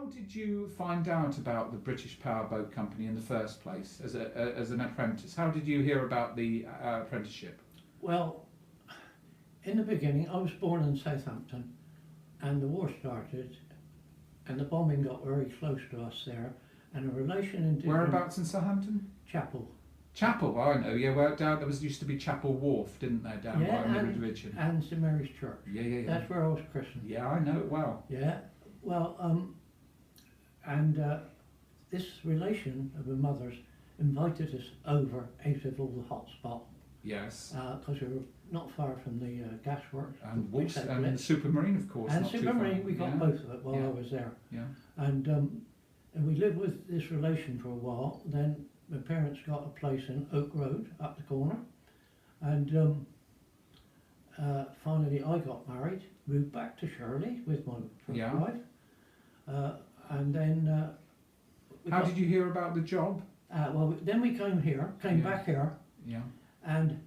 how did you find out about the British Powerboat Company in the first place as an apprentice? How did you hear about the apprenticeship? Well, in the beginning, I was born in Southampton, and the war started, and the bombing got very close to us there, and a relation in different... Whereabouts in Southampton? Chapel. Chapel, I know, yeah, well, down there used to be Chapel Wharf, didn't there, down by the division? And St Mary's Church. Yeah. That's where I was christened. Yeah, I know it well. Yeah, well, this relation of a mother's invited us over out of all the hot spot. Yes. Because we were not far from the gasworks. And the Supermarine, of course. And Supermarine, we got both of it while I was there. Yeah. And we lived with this relation for a while. Then my parents got a place in Oak Road, up the corner. And finally I got married, moved back to Shirley with my first wife. And then... How did you hear about the job? Well, then we came back here. Yeah. And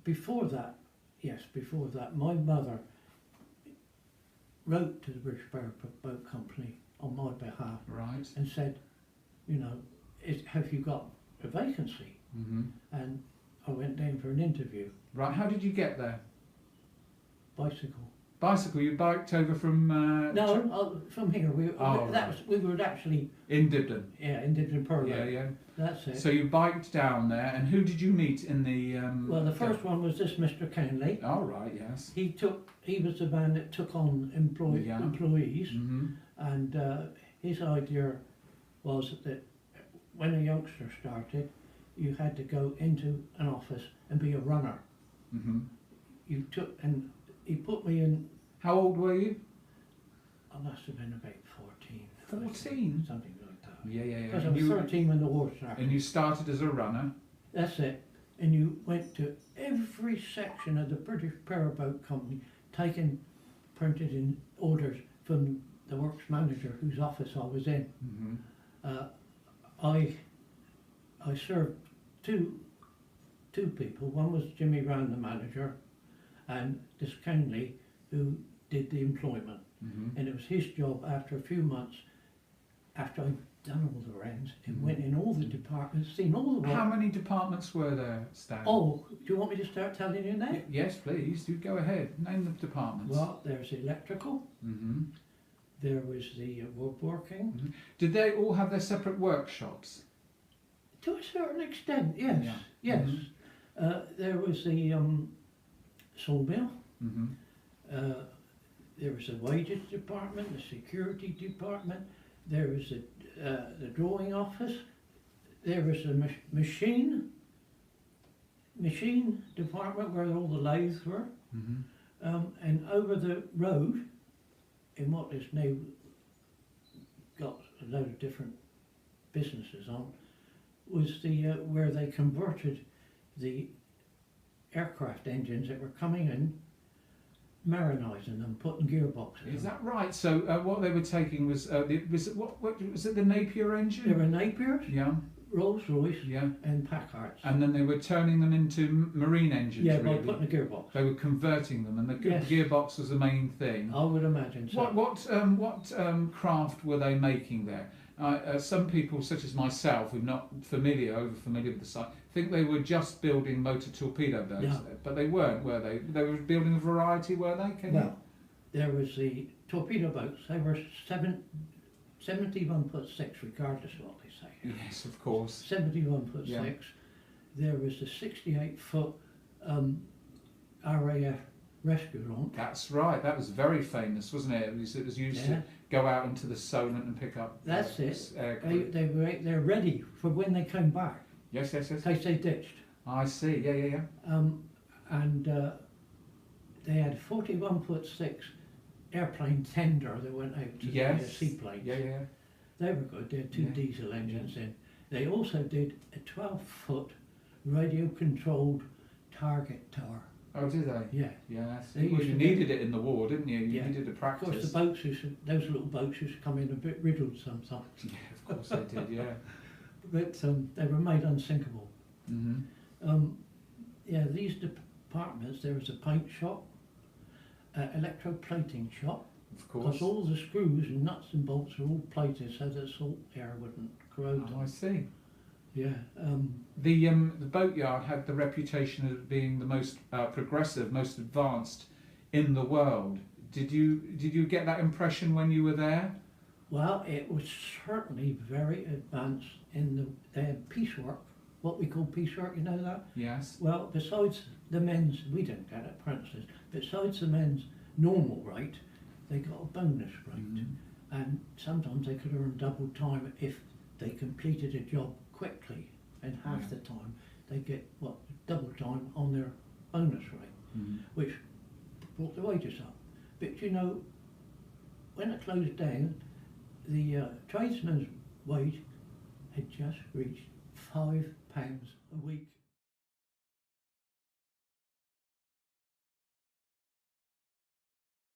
before that, my mother wrote to the British Powerboat Company on my behalf. Right. And said, you know, have you got a vacancy? Mm-hmm. And I went down for an interview. Right, how did you get there? Bicycle. Bicycle, you biked over from... from here. We were actually... In Dibden? Yeah, in Dibden Purley. Yeah. That's it. So you biked down there, and who did you meet in the... well, the first one was this Mr. Kenley. Oh, right, yes. He was the man that took on employees, mm-hmm. and his idea was that when a youngster started, you had to go into an office and be a runner. Mm-hmm. He put me in... How old were you? I must have been about 14. 14? Something like that. Yeah. Because I was 13 when the war started. And you started as a runner? That's it. And you went to every section of the British Powerboat Company, printed in orders from the works manager whose office I was in. Mm-hmm. I served two people. One was Jimmy Rand, the manager, and this Kenley, who did the employment. Mm-hmm. And it was his job after a few months, after I'd done all the rounds, and Mm-hmm. went in all the departments, seen all the work. How many departments were there, Stan? Oh, do you want me to start telling you now? Yes, please. Do go ahead. Name the departments. Well, there's electrical, Mm-hmm. there was the woodworking. Mm-hmm. Did they all have their separate workshops? To a certain extent, yes. Yeah. Yes. Mm-hmm. There was the sawmill. Mm-hmm. There was the wages department, the security department. There was the drawing office. There was the machine department where all the lathes were. Mm-hmm. And over the road, in what is now got a load of different businesses on, was the where they converted the aircraft engines that were coming in, marinising them, putting gearboxes in. Is that right? So what they were taking was was it the Napier engine? There were Napiers, Yeah. Rolls Royce, Yeah. and Packards. And then they were turning them into marine engines. Yeah, really. by putting a gearbox. They were converting them, and the Yes. gearbox was the main thing. I would imagine so. What craft were they making there? Some people, such as myself, who're not over familiar with the site, think they were just building motor torpedo boats, No. but they weren't, were they? They were building a variety, were they? Well, there was the torpedo boats. They were 71'6", regardless of what they say. Yes, of course. 71'6". Yeah. There was the 68-foot RAF rescue launch. That's right. That was very famous, wasn't it? It was used to go out into the Solent and pick up. That's it. They're ready for when they came back. Yes. In case they ditched. I see. Yeah. And they had 41'6" airplane tender that went out to the seaplanes. Yeah. They were good. They had two diesel engines in. They also did a 12-foot radio-controlled target tower. Oh, did they? Yeah. Yes. They Well, used you to needed it in the war, didn't you? You Yeah. needed a Of practice. course, the boats those little boats used to come in a bit riddled sometimes. Yeah, of course they did. Yeah. But they were made unsinkable. Mm-hmm. These departments, there was a paint shop, electroplating shop, Of because course. all the screws and nuts and bolts are all plated so that salt air wouldn't corrode Oh, them. I see. Yeah. The boatyard had the reputation of being the most progressive, most advanced in the world. Did you get that impression when you were there? Well, it was certainly very advanced in they had piecework, what we call piecework, you know that? Yes. Well, besides the men's, we don't get it, apprentices, besides the men's normal rate, they got a bonus rate. Mhm. And sometimes they could earn double time if they completed a job quickly, and half Yeah. the time they get, double time on their bonus rate, Mhm. which brought the wages up. But you know, when it closed down, the tradesman's wage had just reached £5 a week.